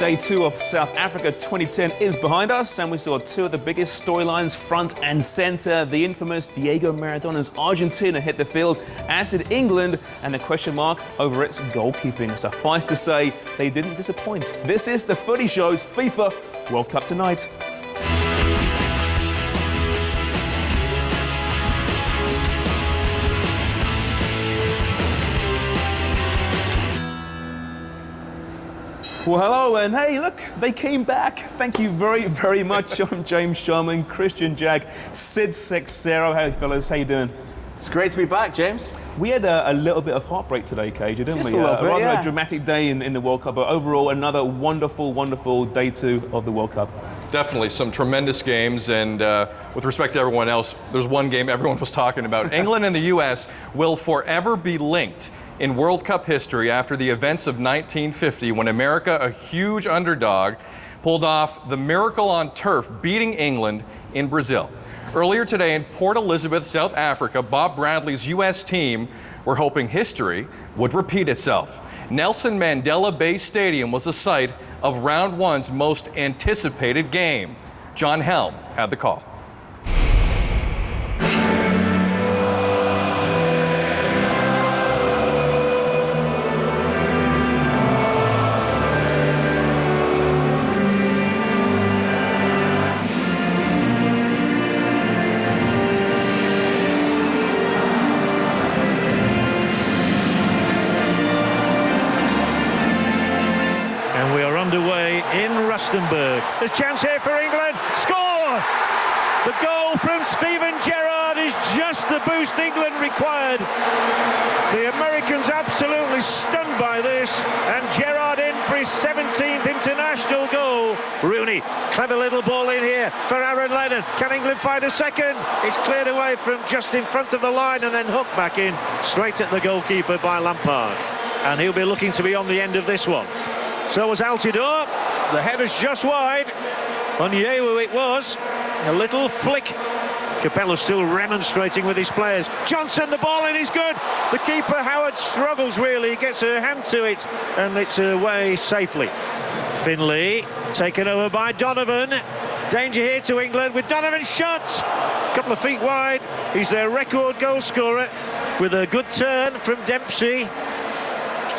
Day 2 of South Africa 2010 is behind us, and we saw two of the biggest storylines front and centre. The infamous Diego Maradona's Argentina hit the field, as did England, and a question mark over its goalkeeping. Suffice to say, they didn't disappoint. This is the Footy Show's FIFA World Cup Tonight. Well, hello, and hey, look, they came back. Thank you very, very much. I'm James Sharman, Christian Jack, Sid Sexero. Hey, fellas, how you doing? It's great to be back, James. We had a little bit of heartbreak today, KJ, didn't Just we? a little bit, rather yeah. a dramatic day in the World Cup, but overall, another wonderful, wonderful Day 2 of the World Cup. Definitely some tremendous games, and with respect to everyone else, there's one game everyone was talking about. England and the U.S. will forever be linked in World Cup history after the events of 1950, when America, a huge underdog, pulled off the miracle on turf, beating England in Brazil. Earlier today in Port Elizabeth, South Africa, Bob Bradley's U.S. team were hoping history would repeat itself. Nelson Mandela Bay Stadium was the site of round one's most anticipated game. John Helm had the call. Underway in Rustenburg. There's a chance here for England. Score! The goal from Steven Gerrard is just the boost England required. The Americans absolutely stunned by this, and Gerrard in for his 17th international goal. Rooney, clever little ball in here for Aaron Lennon. Can England find a second? It's cleared away from just in front of the line and then hooked back in straight at the goalkeeper by Lampard. And he'll be looking to be on the end of this one. So was Altidore. The header's just wide. On Yewu it was. A little flick. Capello's still remonstrating with his players. Johnson, the ball in is good. The keeper, Howard, struggles really. He gets a hand to it, and it's away safely. Finlay, taken over by Donovan. Danger here to England with Donovan's shot. A couple of feet wide. He's their record goal scorer with a good turn from Dempsey.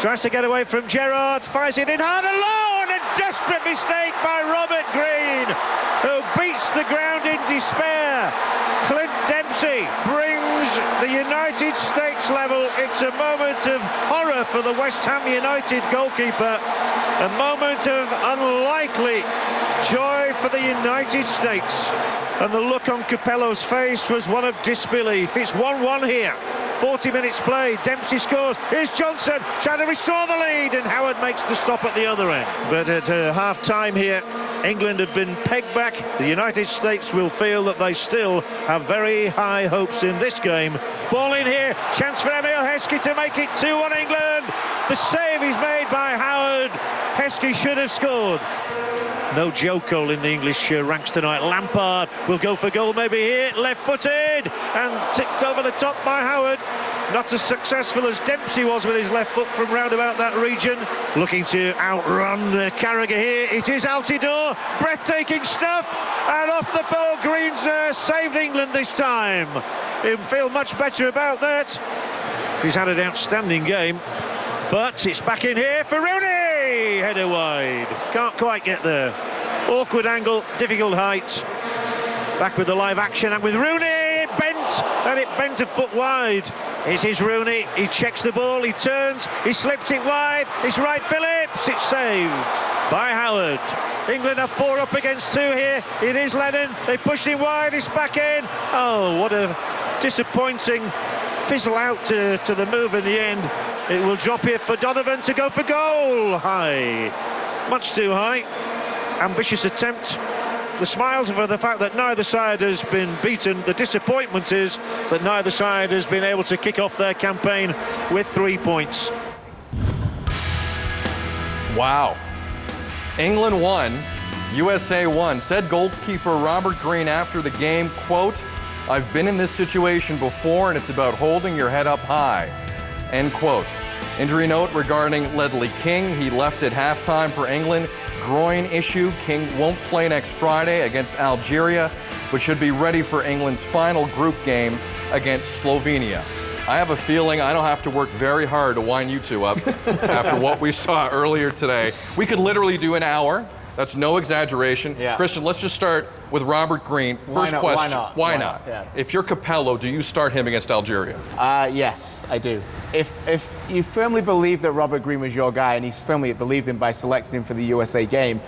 Tries to get away from Gerrard, fires it in hard alone, a desperate mistake by Robert Green, who beats the ground in despair. Clint Dempsey brings the United States level. It's a moment of horror for the West Ham United goalkeeper, a moment of unlikely joy for the United States. And the look on Capello's face was one of disbelief. It's 1-1 here. 40 minutes played, Dempsey scores, here's Johnson trying to restore the lead, and Howard makes the stop at the other end. But at half-time here, England have been pegged back. The United States will feel that they still have very high hopes in this game. Ball in here, chance for Emile Heskey to make it 2-1 England. The save is made by Howard. Heskey should have scored. No Joko in the English ranks tonight. Lampard will go for goal maybe here, left-footed, and tipped over the top by Howard. Not as successful as Dempsey was with his left foot from round about that region. Looking to outrun Carragher here. It is Altidore, breathtaking stuff, and off the ball, Green's saved England this time. He'll feel much better about that. He's had an outstanding game, but it's back in here for Rooney. Header wide, can't quite get there. Awkward angle, difficult height. Back with the live action, and with Rooney bent, and it bent a foot wide. It is Rooney, he checks the ball, he turns, he slips it wide, it's Wright Phillips, it's saved by Howard. England are 4 up against 2 here. It is Lennon, they pushed him wide, it's back in. Oh, what a disappointing fizzle out to the move in the end. It will drop here for Donovan to go for goal. High, much too high. Ambitious attempt. The smiles are for the fact that neither side has been beaten. The disappointment is that neither side has been able to kick off their campaign with 3 points. Wow. England won, USA won. Said goalkeeper Robert Green after the game, quote, "I've been in this situation before, and it's about holding your head up high," end quote. Injury note regarding Ledley King. He left at halftime for England. groin issue. King won't play next Friday against Algeria, but should be ready for England's final group game against Slovenia. I have a feeling I don't have to work very hard to wind you two up after what we saw earlier today. We could literally do an hour. That's no exaggeration. Yeah. Christian, let's just start with Robert Green. First not? question. Why not? Yeah. If you're Capello, do you start him against Algeria? Yes, I do. If you firmly believe that Robert Green was your guy, and he firmly believed him by selecting him for the USA game,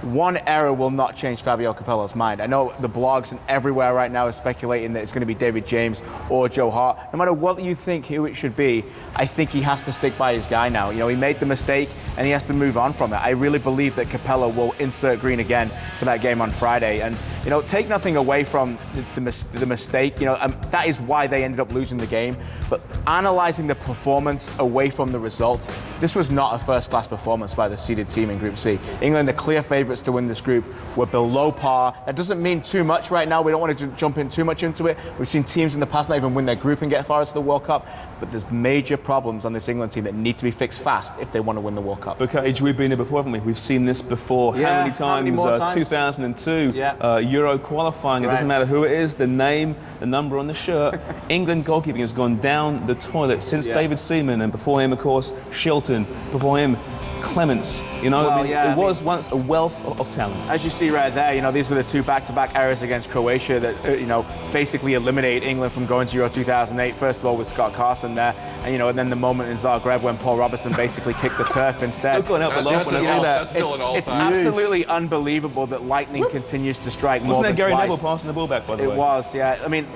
one error will not change Fabio Capello's mind. I know the blogs and everywhere right now is speculating that it's going to be David James or Joe Hart. No matter what you think who it should be, I think he has to stick by his guy now. You know, he made the mistake and he has to move on from it. I really believe that Capello will insert Green again for that game on Friday. And, you know, take nothing away from the mistake. You know, that is why they ended up losing the game. But analysing the performance away from the results, this was not a first-class performance by the seeded team in Group C. England, the clear favourites to win this group, were below par. That doesn't mean too much right now. We don't want to jump in too much into it. We've seen teams in the past not even win their group and get far as the World Cup. But there's major problems on this England team that need to be fixed fast if they want to win the World Cup. But Cage, we've been here before, haven't we? We've seen this before. Yeah, how many more times? times? 2002, Yeah. Euro qualifying. It doesn't matter who it is, the name, the number on the shirt. England goalkeeping has gone down the toilet since David Seaman, and before him, of course, Shilton. Before him, Clements. You know, Well, it was once a wealth of talent. As you see right there, you know, these were the two back-to-back errors against Croatia that, you know, basically eliminated England from going to Euro 2008. First of all, with Scott Carson there, and, you know, and then the moment in Zagreb when Paul Robertson basically kicked the turf instead. Still can't help but laugh when I see that. That's still an all-time. It's absolutely unbelievable that Lightning continues to strike more Wasn't than that Gary twice. Neville passing the ball back, by the way? It was, yeah. I mean,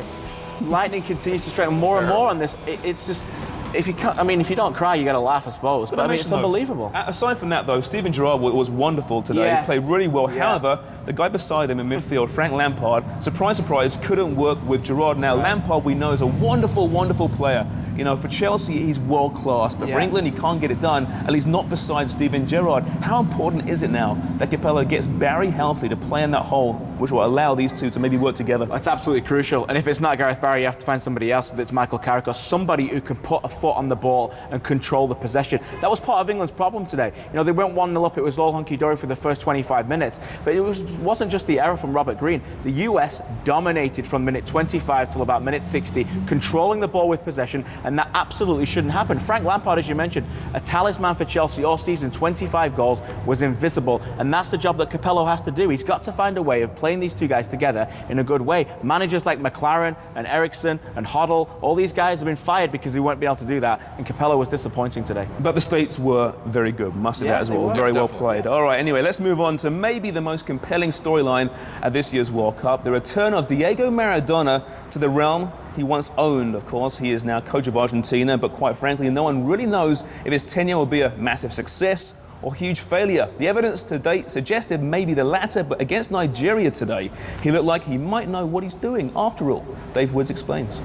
Lightning continues to strike more and more on this. It's just, if you can't, I mean, if you don't cry, you got to laugh, I suppose. But I mean, it's unbelievable. Aside from that, though, Steven Gerrard was wonderful today. Yes. He played really well. Yeah. However, the guy beside him in midfield, Frank Lampard, surprise, surprise, couldn't work with Gerrard. Now, Lampard, we know, is a wonderful, wonderful player. You know, for Chelsea, he's world class, but for England, he can't get it done, at least not beside Steven Gerrard. How important is it now that Capello gets Barry healthy to play in that hole, which will allow these two to maybe work together? That's absolutely crucial. And if it's not Gareth Barry, you have to find somebody else, whether it's Michael Carrick or somebody who can put a foot on the ball and control the possession. That was part of England's problem today. You know, they went 1-0 up, it was all hunky-dory for the first 25 minutes. But it wasn't just the error from Robert Green. The US dominated from minute 25 till about minute 60, controlling the ball with possession, and that absolutely shouldn't happen. Frank Lampard, as you mentioned, a talisman for Chelsea all season, 25 goals, was invisible. And that's the job that Capello has to do. He's got to find a way of playing these two guys together in a good way. Managers like McLaren and Eriksson and Hoddle, all these guys have been fired because they won't be able to do that. And Capello was disappointing today. But the States were very good, must say that as well. Very well played. All right, anyway, let's move on to maybe the most compelling storyline at this year's World Cup, the return of Diego Maradona to the realm he once owned. Of course, he is now coach of Argentina, but quite frankly, no one really knows if his tenure will be a massive success or huge failure. The evidence to date suggested maybe the latter, but against Nigeria today, he looked like he might know what he's doing after all. Dave Woods explains.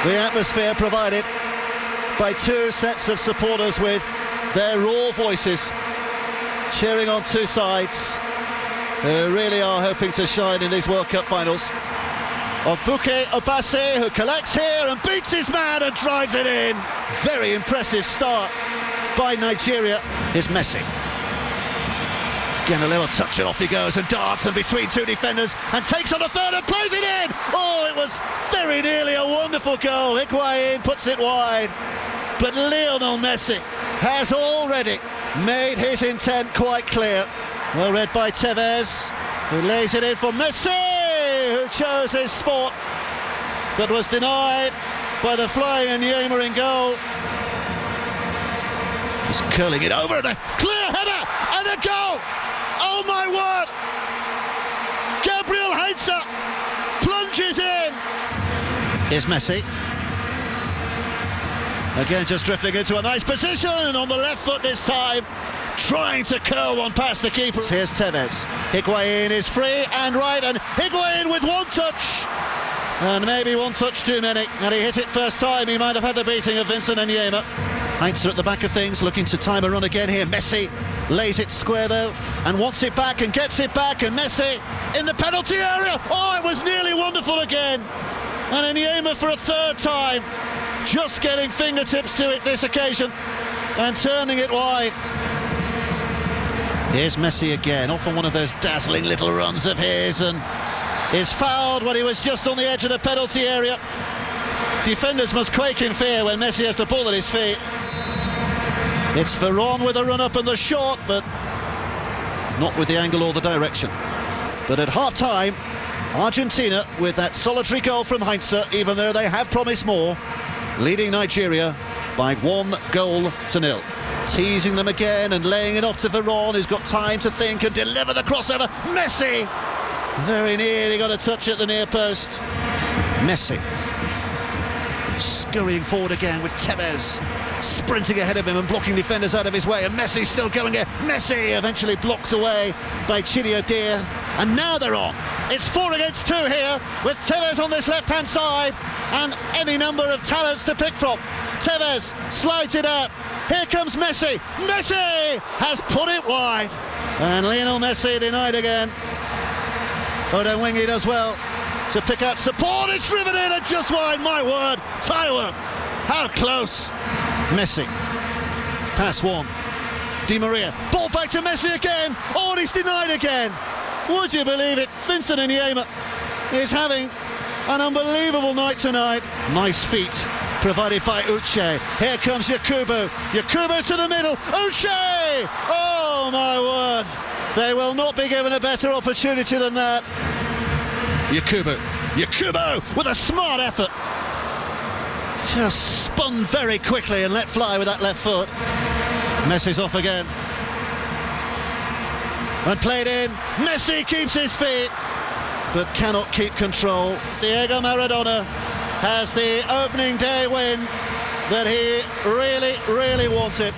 The atmosphere provided by two sets of supporters with their raw voices cheering on two sides who really are hoping to shine in these World Cup finals. Of Bouquet Obase, who collects here and beats his man and drives it in. Very impressive start by Nigeria. Here's Messi. Again, a little touch and off he goes and darts and between two defenders and takes on a third and plays it in. Oh, it was very nearly a wonderful goal. Higuain puts it wide. But Lionel Messi has already made his intent quite clear. Well read by Tevez, who lays it in for Messi, who chose his sport, but was denied by the flying Nyema in goal. Just curling it over, and a clear header, and a goal! Oh my word! Gabriel Heinze plunges in! Here's Messi. Again, just drifting into a nice position, and on the left foot this time, trying to curl one past the keeper. Here's Tevez. Higuain is free and right, and Higuain with one touch. And maybe one touch too many. And he hit it first time. He might have had the beating of Vincent Nyema. Heinze at the back of things, looking to time a run again here. Messi lays it square though, and wants it back and gets it back. And Messi in the penalty area. Oh, it was nearly wonderful again. And Nyema for a third time, just getting fingertips to it this occasion and turning it wide. Here's Messi again, off on one of those dazzling little runs of his, and is fouled when he was just on the edge of the penalty area. Defenders must quake in fear when Messi has the ball at his feet. It's Veron with a run-up and the shot, but not with the angle or the direction. But at half-time, Argentina, with that solitary goal from Heinze, even though they have promised more, leading Nigeria by 1-0. Teasing them again and laying it off to Veron, who's got time to think and deliver the crossover. Messi! Very nearly got a touch at the near post. Messi scurrying forward again with Tevez sprinting ahead of him and blocking defenders out of his way, and Messi still going here. Messi eventually blocked away by Chidi Odir, and now they're on. It's 4 against 2 here, with Tevez on this left-hand side and any number of talents to pick from. Tevez slides it out. Here comes Messi. Messi has put it wide, and Lionel Messi denied again. Odemwingie does well to pick out support. It's driven in and just wide. My word, Taiwo, how close. Messi, pass one. Di Maria, ball back to Messi again. Oh, and he's denied again. Would you believe it? Vincent Nyema is having an unbelievable night tonight. Nice feet provided by Uche. Here comes Yakubu. Yakubu to the middle. Uche! Oh my word. They will not be given a better opportunity than that. Yakubu. Yakubu with a smart effort. Just spun very quickly and let fly with that left foot. Messi's off again. And played in. Messi keeps his feet, but cannot keep control. Diego Maradona has the opening day win that he really wanted.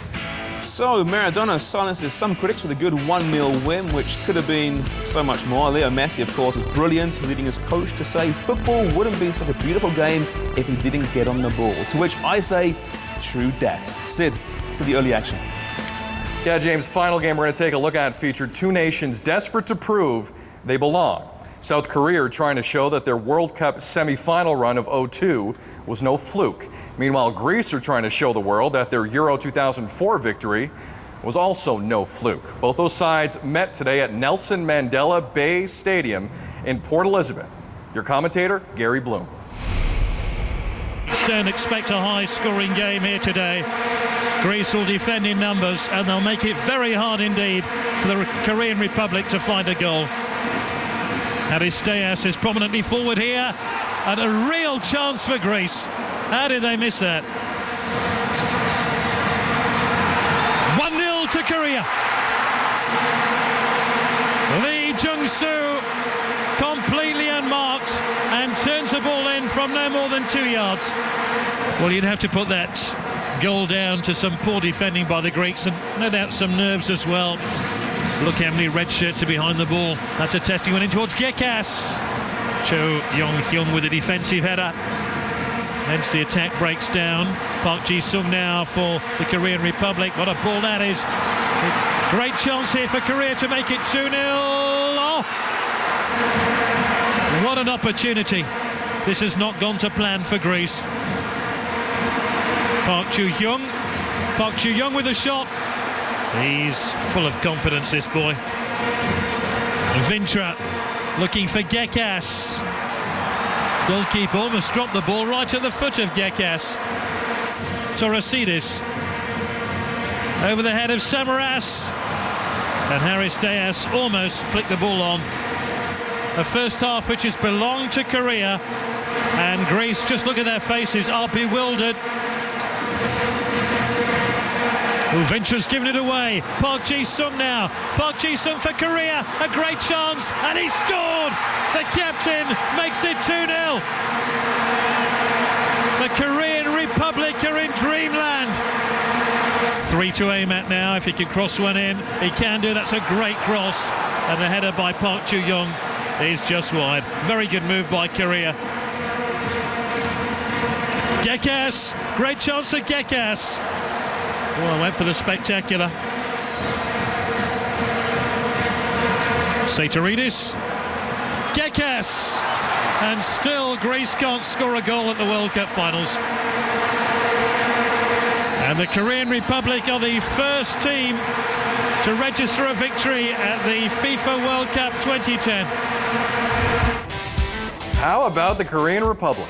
So Maradona silences some critics with a good 1-0 win, which could have been so much more. Leo Messi, of course, was brilliant, leading his coach to say football wouldn't be such a beautiful game if he didn't get on the ball. To which I say, true dat. Sid, to the early action. Yeah, James, final game we're going to take a look at featured two nations desperate to prove they belong. South Korea are trying to show that their World Cup semi-final run of 0-2 was no fluke. Meanwhile, Greece are trying to show the world that their Euro 2004 victory was also no fluke. Both those sides met today at Nelson Mandela Bay Stadium in Port Elizabeth. Your commentator, Gary Bloom. Don't expect a high-scoring game here today. Greece will defend in numbers, and they'll make it very hard indeed for the Korean Republic to find a goal. Aristeas is prominently forward here, and a real chance for Greece. How did they miss that? 1-0 to Korea. Lee Jung-soo completely unmarked and turns the ball in from no more than 2 yards. Well, you'd have to put that goal down to some poor defending by the Greeks, and no doubt some nerves as well. Look how many red shirts are behind the ball. That's a testing one in towards Gekas. Cho Yong-hyun with a defensive header. Hence the attack breaks down. Park Ji-sung now for the Korean Republic. What a ball that is. Great chance here for Korea to make it 2-0. Oh! What an opportunity. This has not gone to plan for Greece. Park Ju-hyung. Park Ju-hyung with a shot. He's full of confidence, this boy. Vintra looking for Gekas. Goalkeeper almost dropped the ball right at the foot of Gekas. Torosidis over the head of Samaras, and Aristeas almost flicked the ball on. A first half which has belonged to Korea, and Greece, just look at their faces, are bewildered. Vintra's given it away. Park Ji-sung now. Park Ji-sung for Korea. A great chance, and he scored! The captain makes it 2-0. The Korean Republic are in dreamland. 3 to aim at now. If he can cross one in, he can do. That's a great cross. And the header by Park Ju-hyung is just wide. Very good move by Korea. Gekas. Great chance for Gekas. Well, went for the spectacular. Satoridis. Gekas. And still, Greece can't score a goal at the World Cup finals. And the Korean Republic are the first team to register a victory at the FIFA World Cup 2010. How about the Korean Republic?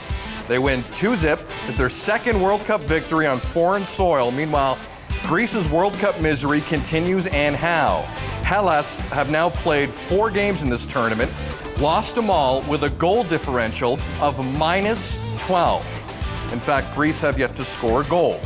They win 2-0. It's their second World Cup victory on foreign soil. Meanwhile, Greece's World Cup misery continues, and how? Hellas have now played 4 games in this tournament, lost them all with a goal differential of -12. In fact, Greece have yet to score a goal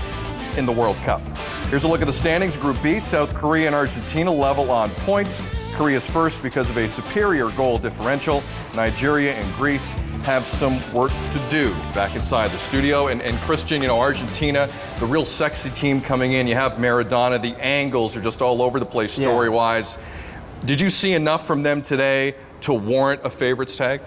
in the World Cup. Here's a look at the standings. Group B, South Korea and Argentina level on points. Korea's first because of a superior goal differential. Nigeria and Greece have some work to do. Back inside the studio, and Christian, you know, Argentina, the real sexy team coming in. You have Maradona. The angles are just all over the place story-wise. Did you see enough from them today to warrant a favorites tag?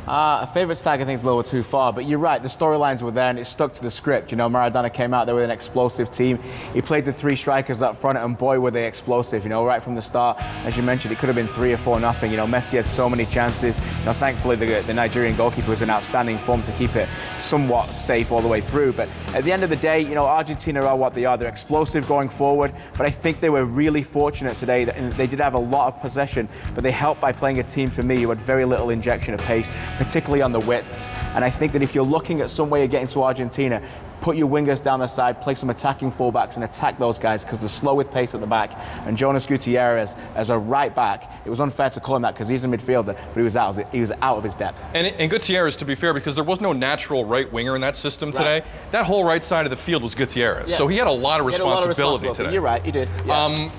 A favourites tag I think is a little too far, but you're right, the storylines were there and it stuck to the script. You know, Maradona came out there with an explosive team. He played the 3 strikers up front, and boy were they explosive, you know, right from the start. As you mentioned, it could have been 3 or 4-0. You know, Messi had so many chances. You know, thankfully the Nigerian goalkeeper was in outstanding form to keep it somewhat safe all the way through. But at the end of the day, you know, Argentina are what they are. They're explosive going forward, but I think they were really fortunate today that they did have a lot of possession, but they helped by playing a team, to me, who had very little injection of pace, particularly on the widths. And I think that if you're looking at some way of getting to Argentina, put your wingers down the side, play some attacking fullbacks and attack those guys, because they're slow with pace at the back. And Jonas Gutierrez, as a right back, it was unfair to call him that because he's a midfielder, but he was out of his depth. And Gutierrez, to be fair, because there was no natural right winger in that system today, that whole right side of the field was Gutierrez. So he had a lot of responsibility today. You're right, he did. Yeah.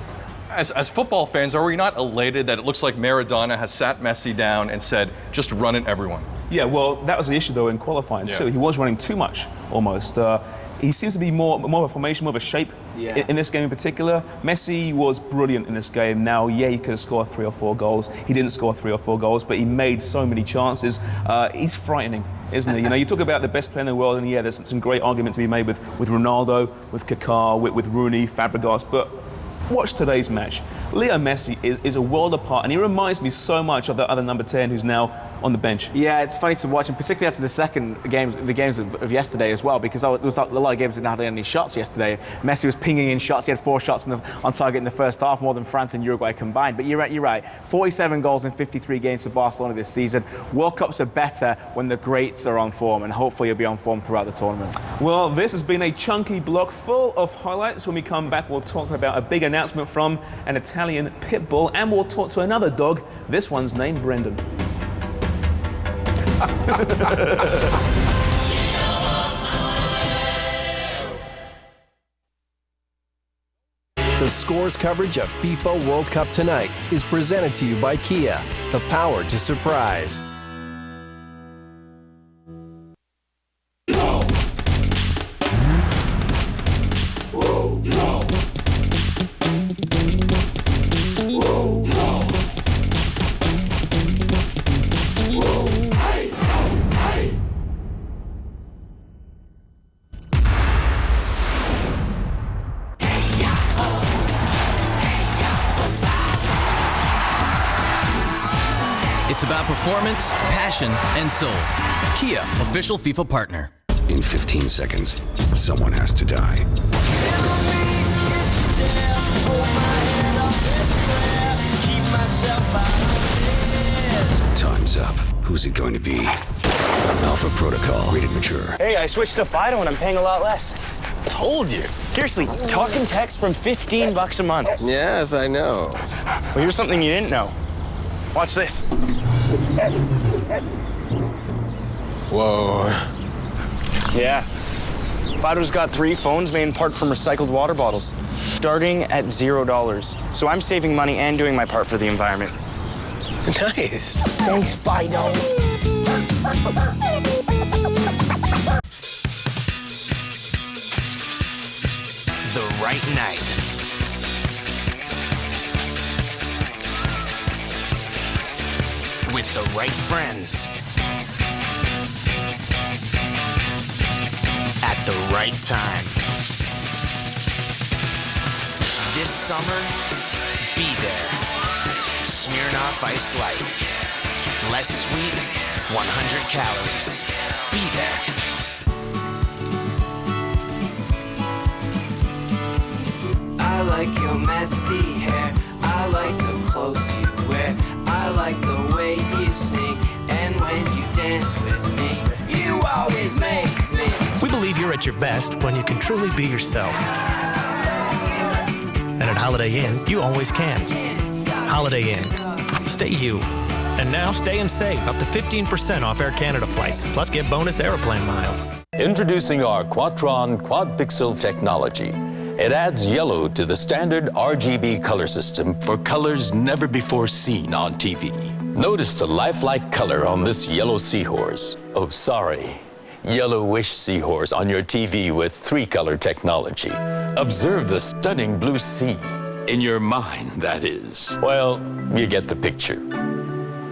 As football fans, are we not elated that it looks like Maradona has sat Messi down and said, just run it, everyone? Yeah, well, that was the issue, though, in qualifying, too. He was running too much, almost. He seems to be more of a formation, more of a shape in this game in particular. Messi was brilliant in this game. Now, yeah, he could have scored 3 or 4 goals. He didn't score 3 or 4 goals, but he made so many chances. He's frightening, isn't he? You know, you talk about the best player in the world, and yeah, there's some great argument to be made with Ronaldo, with Kaká, with Rooney, Fabregas, but watch today's match. Leo Messi is a world apart, and he reminds me so much of the other number 10 who's now on the bench. Yeah, it's funny to watch, and particularly after the games of yesterday as well, because there was a lot of games that didn't have any shots yesterday. Messi was pinging in shots. He had 4 shots on target in the first half, more than France and Uruguay combined. But you're right. 47 goals in 53 games for Barcelona this season. World Cups are better when the greats are on form, and hopefully he'll be on form throughout the tournament. Well, this has been a chunky block full of highlights. When we come back, we'll talk about a big announcement from an Italian pit bull, and we'll talk to another dog. This one's named Brendan. The Scores coverage of FIFA World Cup tonight is presented to you by Kia, the power to surprise. It's about performance, passion, and soul. Kia, official FIFA partner. In 15 seconds, someone has to die. Time's up. Who's it going to be? Alpha Protocol, rated mature. Hey, I switched to Fido and I'm paying a lot less. Told you. Seriously, talk and text from $15 a month. Yes, I know. Well, here's something you didn't know. Watch this. Whoa. Yeah. Fido's got 3 phones made in part from recycled water bottles, starting at $0. So I'm saving money and doing my part for the environment. Nice. Thanks, Fido. The right night. With the right friends. At the right time. This summer, be there. Smirnoff Ice Light. Less sweet, 100 calories. Be there. I like your messy hair. I like the clothes you wear. I like the way you sing. And when you dance with me, you always make me. We believe you're at your best when you can truly be yourself. And at Holiday Inn, you always can. Holiday Inn. Stay you. And now stay and save up to 15% off Air Canada flights. Plus get bonus airplane miles. Introducing our Quadtron Quad Pixel technology. It adds yellow to the standard RGB color system for colors never before seen on TV. Notice the lifelike color on this yellow seahorse. Oh, sorry. Yellowish seahorse on your TV with 3-color technology. Observe the stunning blue sea. In your mind, that is. Well, you get the picture.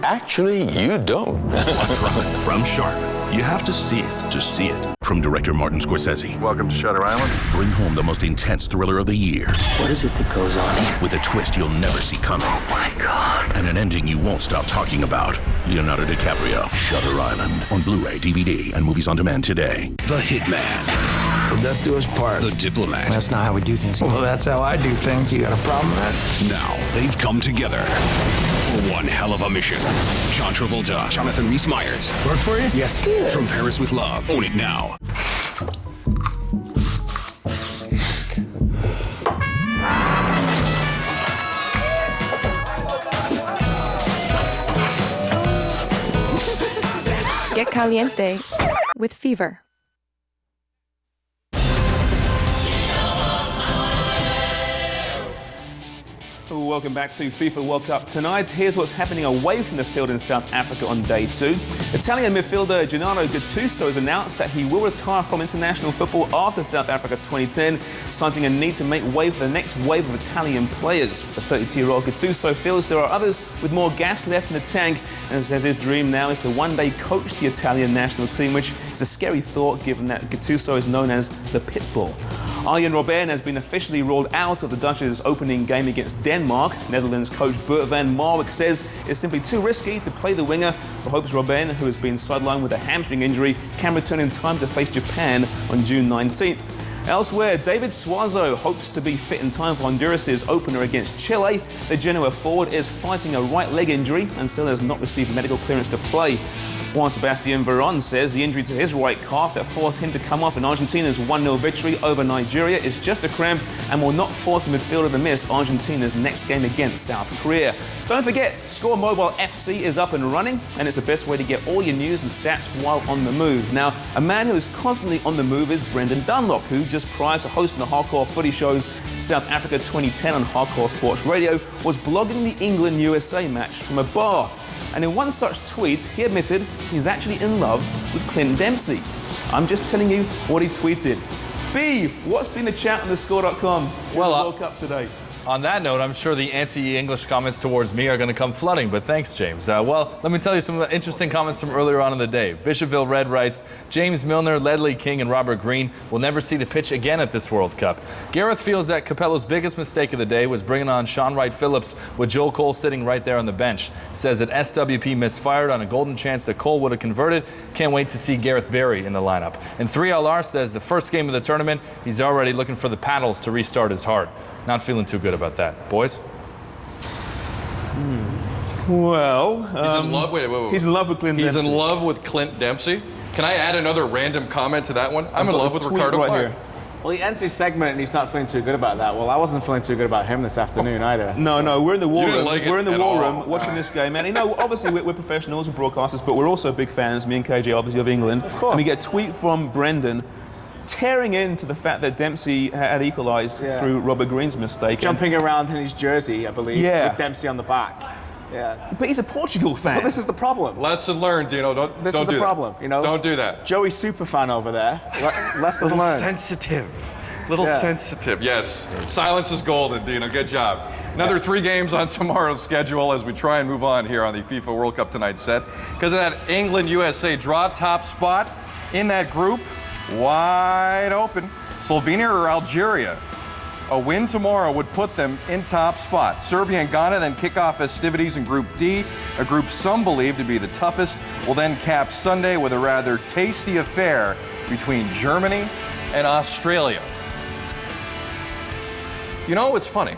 Actually, you don't. Quadtron from Sharp. You have to see it to see it. From director Martin Scorsese. Welcome to Shutter Island. Bring home the most intense thriller of the year. What is it that goes on here? With a twist you'll never see coming. Oh my God. And an ending you won't stop talking about. Leonardo DiCaprio. Shutter Island. On Blu-ray, DVD, and movies on demand today. The Hitman. Till death do us part. The Diplomat. That's not how we do things. Well, that's how I do things. You got a problem with that? Now, they've come together for one hell of a mission. John Travolta, Jonathan Rhys-Meyers. Work for you? Yes. Yeah. From Paris with Love. Own it now. Get caliente with Fever. Welcome back to FIFA World Cup tonight. Here's what's happening away from the field in South Africa on day 2. Italian midfielder Gennaro Gattuso has announced that he will retire from international football after South Africa 2010, citing a need to make way for the next wave of Italian players. The 32-year-old Gattuso feels there are others with more gas left in the tank and says his dream now is to one day coach the Italian national team, which is a scary thought given that Gattuso is known as the Pitbull. Arjen Robben has been officially ruled out of the Dutch's opening game against Denmark. Netherlands coach Bert van Marwijk says it's simply too risky to play the winger, but hopes Robben, who has been sidelined with a hamstring injury, can return in time to face Japan on June 19th. Elsewhere, David Suazo hopes to be fit in time for Honduras' opener against Chile. The Genoa forward is fighting a right leg injury and still has not received medical clearance to play. Juan Sebastian Veron says the injury to his right calf that forced him to come off in Argentina's 1-0 victory over Nigeria is just a cramp and will not force the midfielder to miss Argentina's next game against South Korea. Don't forget, Score Mobile FC is up and running, and it's the best way to get all your news and stats while on the move. Now, a man who is constantly on the move is Brendan Dunlop, who just prior to hosting the Hardcore Footy Show's South Africa 2010 on Hardcore Sports Radio was blogging the England-USA match from a bar. And in one such tweet, he admitted he's actually in love with Clint Dempsey. I'm just telling you what he tweeted. B, what's been the chat on thescore.com during the World Cup today? On that note, I'm sure the anti-English comments towards me are going to come flooding, but thanks, James. Well, let me tell you some interesting comments from earlier on in the day. Bishopville Red writes, James Milner, Ledley King, and Robert Green will never see the pitch again at this World Cup. Gareth feels that Capello's biggest mistake of the day was bringing on Sean Wright-Phillips with Joel Cole sitting right there on the bench. Says that SWP misfired on a golden chance that Cole would have converted. Can't wait to see Gareth Barry in the lineup. And 3LR says the first game of the tournament, he's already looking for the paddles to restart his heart. Not feeling too good about that. Boys? Well, he's in love. Wait. He's in love with Clint Dempsey. He's in love with Clint Dempsey. Can I add another random comment to that one? I'm in love with Ricardo Clark. Well, he ends his segment and he's not feeling too good about that. Well, I wasn't feeling too good about him this afternoon either. No, we're in the war room. Like we're in the war room watching this game. And, you know, obviously we're professionals and broadcasters, but we're also big fans, me and KJ, obviously, of England. Of course. And we get a tweet from Brendan tearing into the fact that Dempsey had equalised through Robert Green's mistake. Jumping around in his jersey, I believe, with Dempsey on the back. Yeah. But he's a Portugal fan. But this is the problem. Lesson learned, Dino. Don't This is the problem, you know. Don't do that. Joey's super fan over there. Lesson learned. Sensitive. Sensitive, yes. Silence is golden, Dino. Good job. Another 3 games on tomorrow's schedule as we try and move on here on the FIFA World Cup Tonight set. Because of that England-USA draw top spot in that group, wide open. Slovenia or Algeria? A win tomorrow would put them in top spot. Serbia and Ghana then kick off festivities in Group D, a group some believe to be the toughest. Will then cap Sunday with a rather tasty affair between Germany and Australia. You know, it's funny.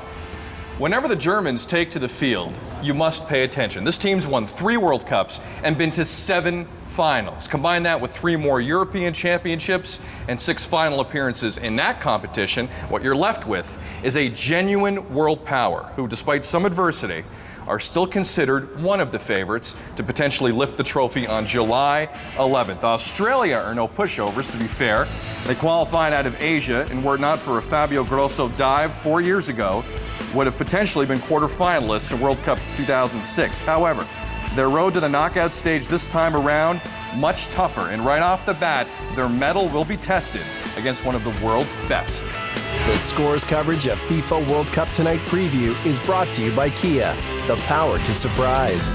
Whenever the Germans take to the field, you must pay attention. This team's won 3 World Cups and been to 7 finals. Combine that with 3 more European championships and 6 final appearances in that competition, what you're left with is a genuine world power who, despite some adversity, are still considered one of the favorites to potentially lift the trophy on July 11th. Australia are no pushovers, to be fair. They qualified out of Asia, and were it not for a Fabio Grosso dive 4 years ago, would have potentially been quarterfinalists in World Cup 2006. However, their road to the knockout stage this time around, much tougher, and right off the bat, their mettle will be tested against one of the world's best. The Scores coverage of FIFA World Cup Tonight preview is brought to you by Kia, the power to surprise.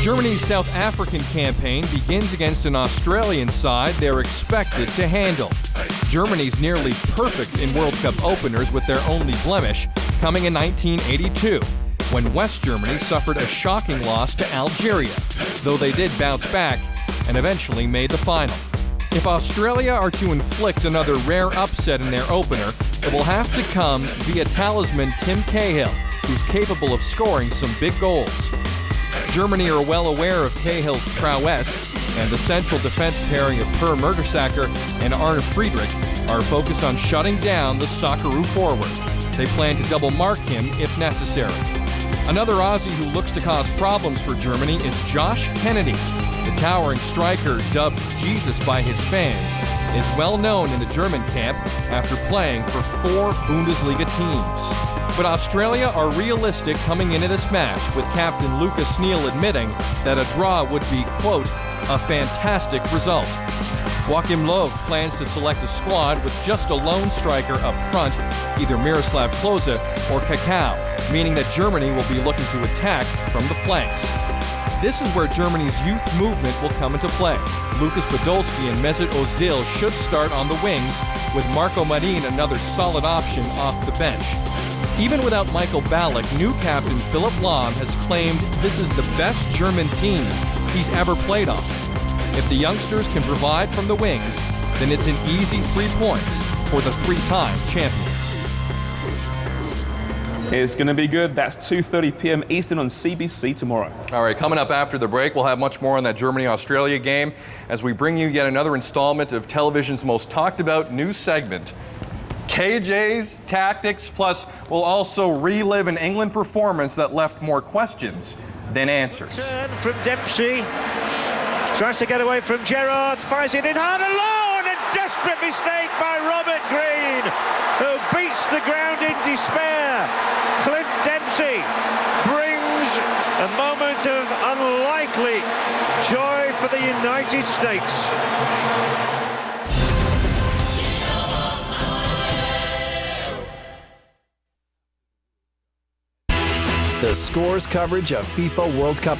Germany's South African campaign begins against an Australian side they're expected to handle. Germany's nearly perfect in World Cup openers, with their only blemish coming in 1982, when West Germany suffered a shocking loss to Algeria, though they did bounce back and eventually made the final. If Australia are to inflict another rare upset in their opener, it will have to come via talisman Tim Cahill, who's capable of scoring some big goals. Germany are well aware of Cahill's prowess, and the central defense pairing of Per Mertesacker and Arne Friedrich are focused on shutting down the Socceroo forward. They plan to double mark him if necessary. Another Aussie who looks to cause problems for Germany is Josh Kennedy. The towering striker, dubbed Jesus by his fans, is well known in the German camp after playing for 4 Bundesliga teams. But Australia are realistic coming into this match, with captain Lucas Neal admitting that a draw would be, quote, a fantastic result. Joachim Löw plans to select a squad with just a lone striker up front, either Miroslav Klose or Kakao, meaning that Germany will be looking to attack from the flanks. This is where Germany's youth movement will come into play. Lukas Podolski and Mesut Ozil should start on the wings, with Marco Marin another solid option off the bench. Even without Michael Ballack, new captain Philipp Lahm has claimed this is the best German team he's ever played on. If the youngsters can provide from the wings, then it's an easy 3 points for the 3-time champions. It's going to be good. That's 2:30 p.m. Eastern on CBC tomorrow. All right, coming up after the break, we'll have much more on that Germany-Australia game as we bring you yet another installment of television's most talked about news segment, KJ's Tactics. Plus, we'll also relive an England performance that left more questions than answers. Turn from Dempsey. Tries to get away from Gerrard. Fires it in hard alone. A desperate mistake by Robert Green, who beats the ground in despair. Clint Dempsey brings a moment of unlikely joy for the United States. The Scores coverage of FIFA World Cup